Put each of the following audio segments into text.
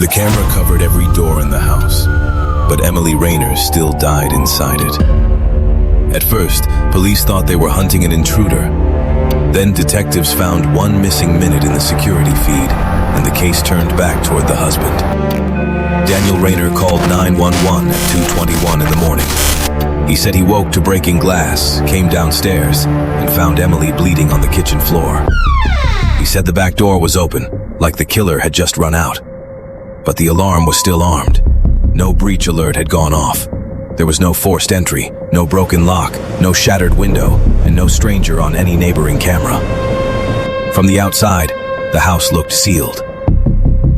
The camera covered every door in the house, but Emily Rayner still died inside it. At first, police thought they were hunting an intruder. Then detectives found one missing minute in the security feed, and the case turned back toward the husband. Daniel Rayner called 911 at 2:21 in the morning. He said he woke to breaking glass, came downstairs, and found Emily bleeding on the kitchen floor. He said the back door was open, like the killer had just run out. But the alarm was still armed. No breach alert had gone off. There was no forced entry, no broken lock, no shattered window, and no stranger on any neighboring camera. From the outside, the house looked sealed.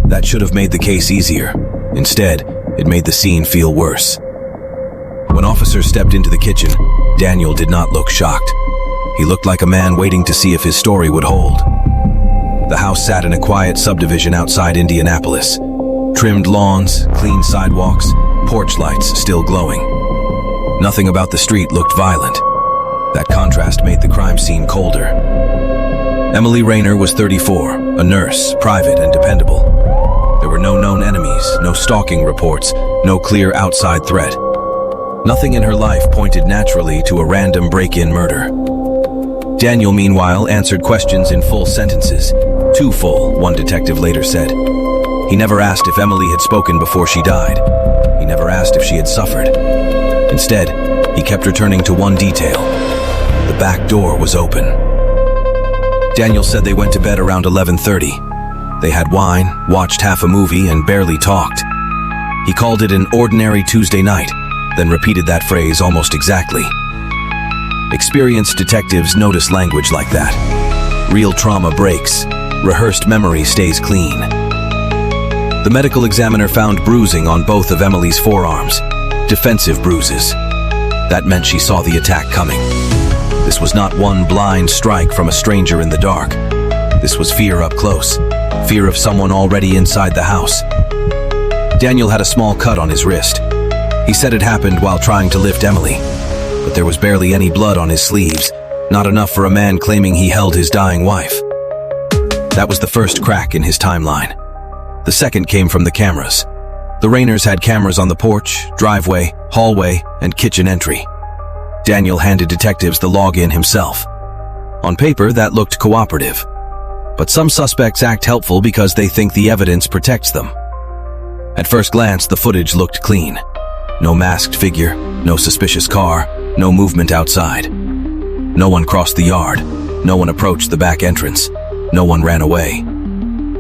That should have made the case easier. Instead, it made the scene feel worse. When officers stepped into the kitchen, Daniel did not look shocked. He looked like a man waiting to see if his story would hold. The house sat in a quiet subdivision outside Indianapolis. Trimmed lawns, clean sidewalks, porch lights still glowing. Nothing about the street looked violent. That contrast made the crime scene colder. Emily Rayner was 34, a nurse, private and dependable. There were no known enemies, no stalking reports, no clear outside threat. Nothing in her life pointed naturally to a random break-in murder. Daniel, meanwhile, answered questions in full sentences. Too full, one detective later said. He never asked if Emily had spoken before she died. He never asked if she had suffered. Instead, he kept returning to one detail. The back door was open. Daniel said they went to bed around 11:30. They had wine, watched half a movie, and barely talked. He called it an ordinary Tuesday night, then repeated that phrase almost exactly. Experienced detectives notice language like that. Real trauma breaks. Rehearsed memory stays clean. The medical examiner found bruising on both of Emily's forearms. Defensive bruises. That meant she saw the attack coming. This was not one blind strike from a stranger in the dark. This was fear up close. Fear of someone already inside the house. Daniel had a small cut on his wrist. He said it happened while trying to lift Emily, but there was barely any blood on his sleeves, not enough for a man claiming he held his dying wife. That was the first crack in his timeline. The second came from the cameras. The Rayners had cameras on the porch, driveway, hallway, and kitchen entry. Daniel handed detectives the login himself. On paper, that looked cooperative. But some suspects act helpful because they think the evidence protects them. At first glance, the footage looked clean. No masked figure, no suspicious car, no movement outside. No one crossed the yard. No one approached the back entrance. No one ran away.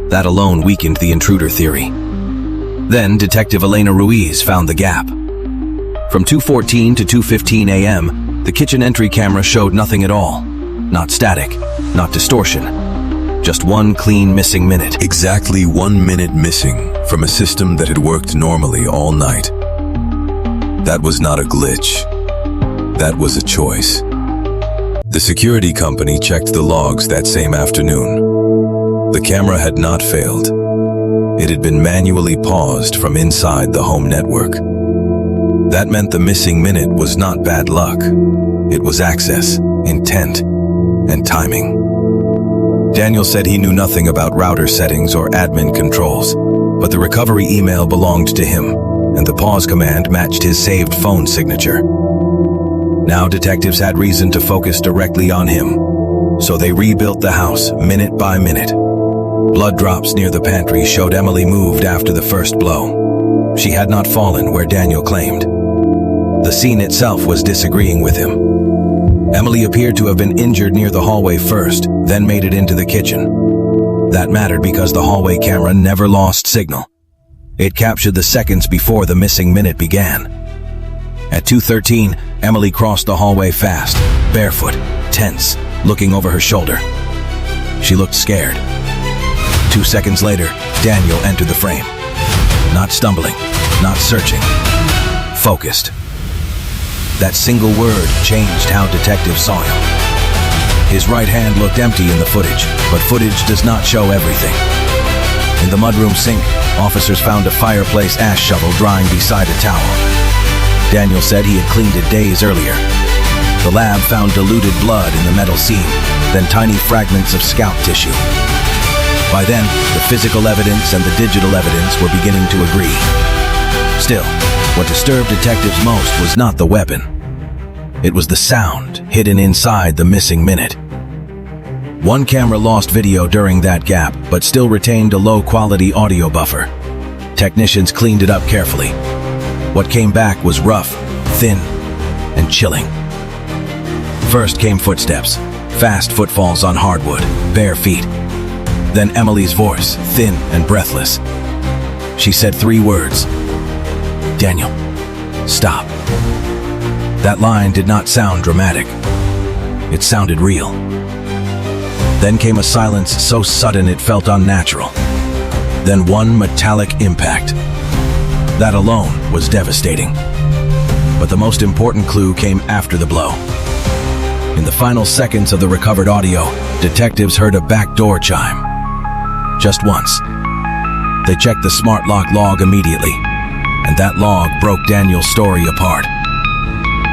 That alone weakened the intruder theory. Then Detective Elena Ruiz found the gap. From 2:14 to 2:15 a.m., the kitchen entry camera showed nothing at all. Not static, not distortion. Just one clean missing minute. Exactly 1 minute missing from a system that had worked normally all night. That was not a glitch. That was a choice. The security company checked the logs that same afternoon. The camera had not failed. It had been manually paused from inside the home network. That meant the missing minute was not bad luck. It was access, intent, and timing. Daniel said he knew nothing about router settings or admin controls, but the recovery email belonged to him, and the pause command matched his saved phone signature. Now detectives had reason to focus directly on him, so they rebuilt the house minute by minute. Blood drops near the pantry showed Emily moved after the first blow. She had not fallen where Daniel claimed. The scene itself was disagreeing with him. Emily appeared to have been injured near the hallway first, then made it into the kitchen. That mattered because the hallway camera never lost signal. It captured the seconds before the missing minute began. At 2:13, Emily crossed the hallway fast, barefoot, tense, looking over her shoulder. She looked scared. 2 seconds later, Daniel entered the frame. Not stumbling, not searching. Focused. That single word changed how detectives saw him. His right hand looked empty in the footage, but footage does not show everything. In the mudroom sink, officers found a fireplace ash shovel drying beside a towel. Daniel said he had cleaned it days earlier. The lab found diluted blood in the metal seam, then tiny fragments of scalp tissue. By then, the physical evidence and the digital evidence were beginning to agree. Still, what disturbed detectives most was not the weapon. It was the sound hidden inside the missing minute. One camera lost video during that gap, but still retained a low-quality audio buffer. Technicians cleaned it up carefully. What came back was rough, thin, and chilling. First came footsteps, fast footfalls on hardwood, bare feet. Then Emily's voice, thin and breathless. She said 3 words. "Daniel, stop." That line did not sound dramatic. It sounded real. Then came a silence so sudden it felt unnatural. Then one metallic impact. That alone was devastating. But the most important clue came after the blow. In the final seconds of the recovered audio, detectives heard a back door chime. Just once. They checked the smart lock log immediately, and that log broke Daniel's story apart.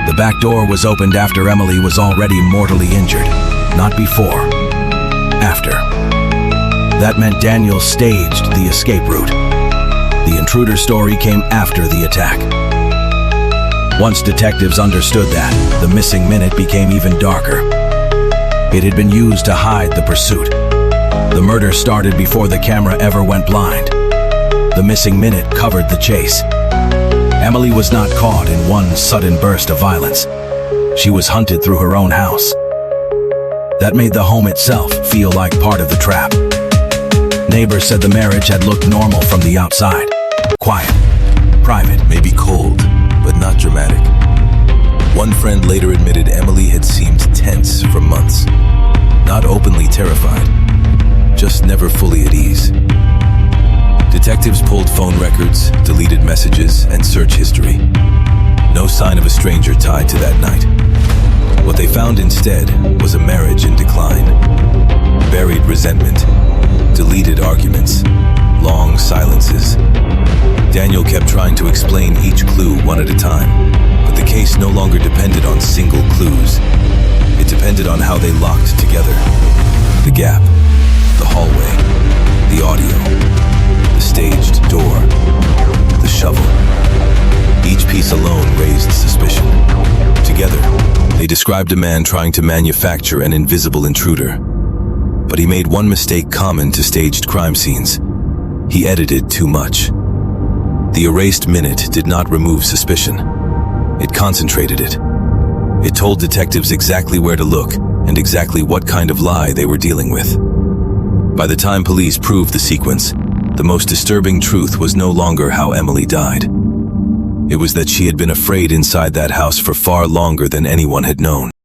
The back door was opened after Emily was already mortally injured, not before. After. That meant Daniel staged the escape route. The intruder story came after the attack. Once detectives understood that, the missing minute became even darker. It had been used to hide the pursuit. The murder started before the camera ever went blind. The missing minute covered the chase. Emily was not caught in one sudden burst of violence. She was hunted through her own house. That made the home itself feel like part of the trap. Neighbors said the marriage had looked normal from the outside. Quiet, private, Maybe cold, but not dramatic. One friend later admitted Emily had seemed tense for months. Not openly terrified, just never fully at ease. Detectives pulled phone records, deleted messages, and search history. No sign of a stranger tied to that night. What they found instead was a marriage in decline. Buried resentment, deleted arguments, long silences. Daniel kept trying to explain each clue one at a time, but the case no longer depended on single clues. It depended on how they locked together. The gap, the hallway, the audio, the staged door, the shovel. Each piece alone raised suspicion. Together, they described a man trying to manufacture an invisible intruder. But he made one mistake common to staged crime scenes. He edited too much. The erased minute did not remove suspicion. It concentrated it. It told detectives exactly where to look and exactly what kind of lie they were dealing with. By the time police proved the sequence, the most disturbing truth was no longer how Emily died. It was that she had been afraid inside that house for far longer than anyone had known.